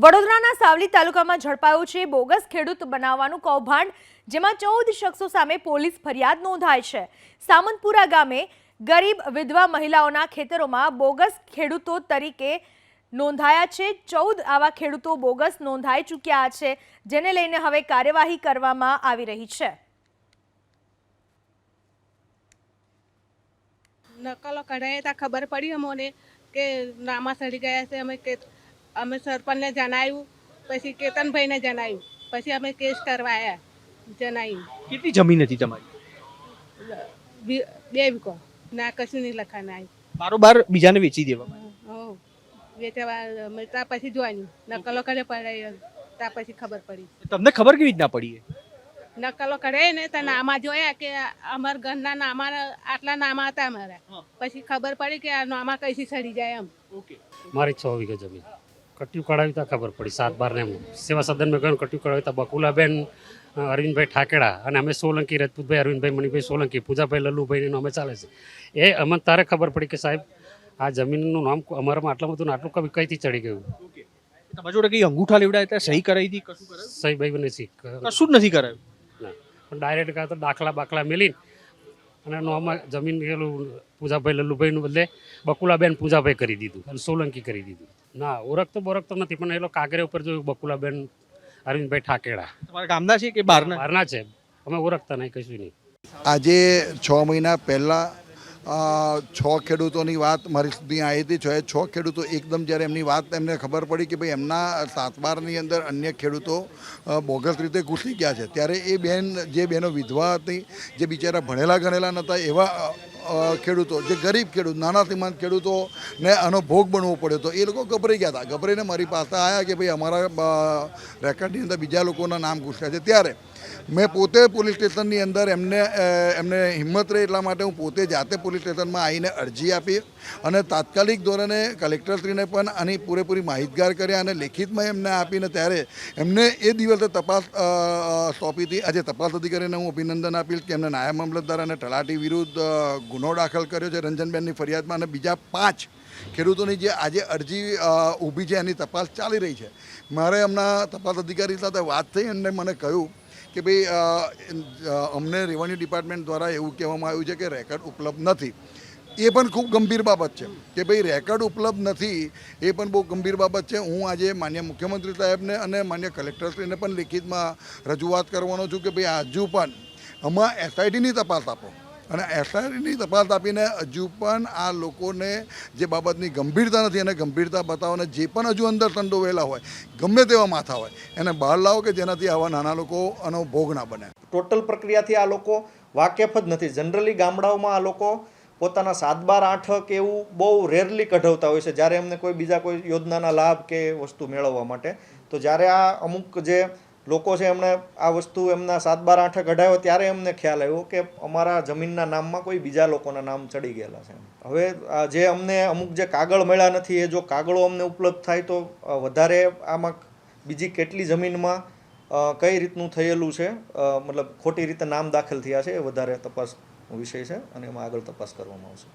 વડોદરાના સાવલી તાલુકામાં ઝડપાયું છે બોગસ ખેડૂત બનાવવાનું કૌભાંડ, જેમાં 14 શખ્સો સામે પોલીસ ફરિયાદ નોંધાઈ છે। સામંતપુરા ગામે ગરીબ વિધવા મહિલાઓના ખેતરોમાં બોગસ ખેડૂતો તરીકે નોંધાયા છે। 14 આવા ખેડૂતો બોગસ નોંધાઈ ચૂક્યા છે, જેને લઈને હવે કાર્યવાહી કરવામાં આવી રહી છે। નકલો કઢાઈ તા ખબર પડી અમોને કે નામા સડી ગયા છે। અમે સરપંચને જણાવ્યું, પછી કેતનભાઈને જણાવ્યું, પછી અમે કેસ કરવાયા જણાવ્યું। કેટલી જમીન હતી તમારી? 2 વીઘો ના કશું નહીં લખાણ આવ્યું, બારોબાર બીજાને વેચી દેવામાં। વેચવા ત્યાં પછી જોવાનું નકલો કરે પડાય ત્યાં પછી ખબર પડી। તમને ખબર કેવી રીતના પડી? નકલો કઢાય ને ત્યાં નામા જોયા કે અમારા ઘરના નામા આટલા નામા હતા અમારા, પછી ખબર પડી કે આ નામા કઈથી સડી જાય એમ। મારી 6 વીઘા જમીન કટ્યું કઢાવી ત્યાં ખબર પડી 7/12 ને સેવા સદન મેં ગયું કટ્યું કઢાવી ત્યાં બકુલાબેન અરવિંદભાઈ ઠાકેડા અને અમે સોલંકી રજપૂતભાઈ અરવિંદભાઈ મણિભાઈ સોલંકી પૂજાભાઈ લલ્લુભાઈ અમે ચાલે છે। એ અમને તારે ખબર પડી કે સાહેબ આ જમીનનું નામ અમારામાં આટલું બધું આટલું કઈથી ચડી ગયું। તમારી જોડે કઈ અંગૂઠા લેવડાયા હતા, સહી કરાવી હતી, કશું કરાયું? સહી ભાઈ નથી, કશું જ નથી કરાયું પણ ડાયરેક્ટ કાં તો દાખલા મેલીને અને નોમાં જમીન પેલું પૂજાભાઈ લલ્લુભાઈનું બદલે બકુલાબેન પૂજાભાઈ કરી દીધું અને સોલંકી કરી દીધું। ના ઓળખતો નથી, પણ એ લોકો કાગરે ઉપર જોયું બકુલાબેન અરવિંદભાઈ ઠાકેડા। તમારા ગામના છે કે બહારના? બહારના છે, અમે ઓળખતા નહીં, કશું નહીં। આજે 6 મહિના પહેલાં 6 ખેડૂતોની વાત મારી સુધી આવી હતી। 6 ખેડૂતો એકદમ જ્યારે એમની વાત એમને ખબર પડી કે ભાઈ એમના 7/12ની અંદર અન્ય ખેડૂતો બોગસ રીતે ઘૂસી ગયા છે, ત્યારે એ બેન જે બહેનો વિધવા હતી, જે બિચારા ભણેલા ગણેલા નહોતા, એવા ખેડૂતો, જે ગરીબ ખેડૂત, નાના સીમાંત ખેડૂતોને આનો ભોગ બનવો પડ્યો, તો એ લોકો ગભરાઈ ગયા હતા। ગભરાઈને મારી પાસે આવ્યા કે ભાઈ અમારા રેકર્ડની અંદર બીજા લોકોના નામ ઘૂસ્યા છે। ત્યારે મેં પોતે પોલીસ સ્ટેશનની અંદર એમને હિંમત રહે એટલા માટે હું પોતે જાતે પોલીસ સ્ટેશનમાં આવીને અરજી આપી અને તાત્કાલિક ધોરણે કલેક્ટરશ્રીને પણ આની પૂરેપૂરી માહિતગાર કર્યા અને લેખિતમાં એમને આપીને ત્યારે એમને એ દિવસે તપાસ સોંપી હતી। આજે તપાસ અધિકારીને હું અભિનંદન આપીશ કે એમને નાયબ મામલતદાર અને તલાટી વિરુદ્ધ ગુનો દાખલ કર્યો છે રંજનબેનની ફરિયાદમાં, અને બીજા 5 ખેડૂતોની જે આજે અરજી ઊભી છે એની તપાસ ચાલી રહી છે। મારે હમણાં તપાસ અધિકારી સાથે વાત થઈ અને મને કહ્યું કે ભાઈ અમને રેવન્યુ ડિપાર્ટમેન્ટ દ્વારા એવું કહેવામાં આવ્યું છે કે રેકર્ડ ઉપલબ્ધ નથી। એ પણ ખૂબ ગંભીર બાબત છે કે ભાઈ રેકર્ડ ઉપલબ્ધ નથી, એ પણ બહુ ગંભીર બાબત છે। હું આજે માન્ય મુખ્યમંત્રી સાહેબને અને માન્ય કલેક્ટરશ્રીને પણ લેખિતમાં રજૂઆત કરવાનો છું કે ભાઈ હજુ પણ આમાં એસઆઈટીની તપાસ આપો અને એસઆઈટીની તપાસ આપીને હજુ પણ આ લોકોને જે બાબતની ગંભીરતા નથી એને ગંભીરતા બતાવો, અને જે પણ હજુ અંદર સંડોવાયેલા હોય, ગમે તેવા માથા હોય, એને બહાર લાવો કે જેનાથી આવા નાના લોકો આનો ભોગ ના બને। ટોટલ પ્રક્રિયાથી આ લોકો વાકેફ જ નથી। જનરલી ગામડાઓમાં આ લોકો પોતાના 7/12 કે એવું બહુ રેરલી કઢાવતા હોય છે, જ્યારે એમને કોઈ બીજા કોઈ યોજનાના લાભ કે વસ્તુ મેળવવા માટે। તો જ્યારે આ અમુક જે લોકો છે એમણે આ વસ્તુ એમના 7/12 કઢાવ્યો ત્યારે એમને ખ્યાલ આવ્યો કે અમારા જમીનના નામમાં કોઈ બીજા લોકોના નામ ચડી ગયેલા છે। હવે જે અમને અમુક જે કાગળ મળ્યા નથી, એ જો કાગળો અમને ઉપલબ્ધ થાય તો વધારે આમાં બીજી કેટલી જમીનમાં કઈ રીતનું થયેલું છે, મતલબ ખોટી રીતે નામ દાખલ થયા છે, એ વધારે તપાસનો વિષય છે અને એમાં આગળ તપાસ કરવામાં આવશે।